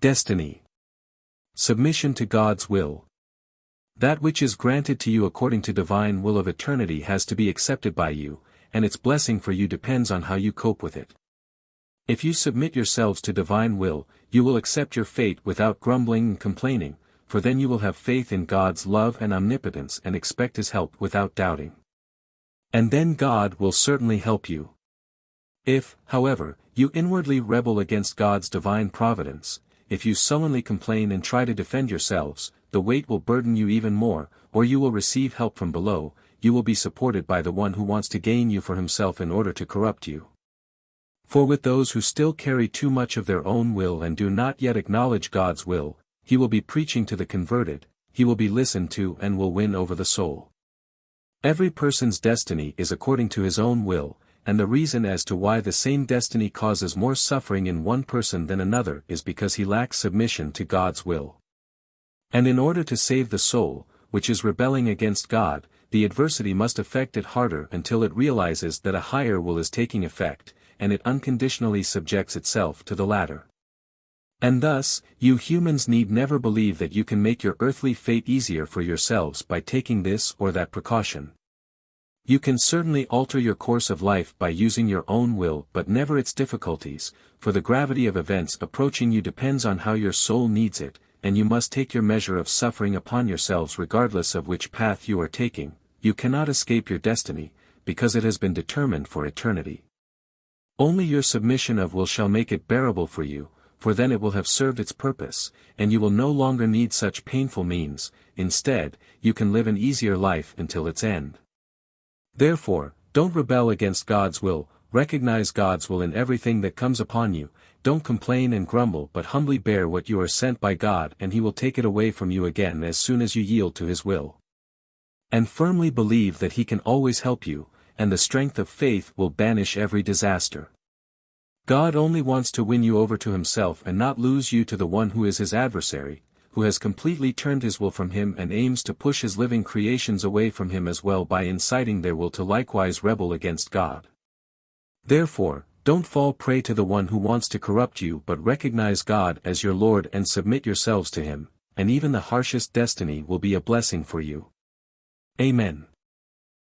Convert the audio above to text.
Destiny. Submission to God's will. That which is granted to you according to divine will of eternity has to be accepted by you, and its blessing for you depends on how you cope with it. If you submit yourselves to divine will, you will accept your fate without grumbling and complaining, for then you will have faith in God's love and omnipotence and expect His help without doubting. And then God will certainly help you. If, however, you inwardly rebel against God's divine providence, if you sullenly complain and try to defend yourselves, the weight will burden you even more, or you will receive help from below, you will be supported by the one who wants to gain you for himself in order to corrupt you. For with those who still carry too much of their own will and do not yet acknowledge God's will, He will be preaching to the converted, He will be listened to and will win over the soul. Every person's destiny is according to his own will, and the reason as to why the same destiny causes more suffering in one person than another is because he lacks submission to God's will. And in order to save the soul, which is rebelling against God, the adversity must affect it harder until it realizes that a higher will is taking effect, and it unconditionally subjects itself to the latter. And thus, you humans need never believe that you can make your earthly fate easier for yourselves by taking this or that precaution. You can certainly alter your course of life by using your own will but never its difficulties, for the gravity of events approaching you depends on how your soul needs it, and you must take your measure of suffering upon yourselves regardless of which path you are taking. You cannot escape your destiny, because it has been determined for eternity. Only your submission of will shall make it bearable for you, for then it will have served its purpose, and you will no longer need such painful means. Instead, you can live an easier life until its end. Therefore, don't rebel against God's will, recognize God's will in everything that comes upon you, don't complain and grumble but humbly bear what you are sent by God and He will take it away from you again as soon as you yield to His will. And firmly believe that He can always help you, and the strength of faith will banish every disaster. God only wants to win you over to Himself and not lose you to the one who is His adversary, who has completely turned his will from Him and aims to push His living creations away from Him as well by inciting their will to likewise rebel against God. Therefore, don't fall prey to the one who wants to corrupt you but recognize God as your Lord and submit yourselves to Him, and even the harshest destiny will be a blessing for you. Amen.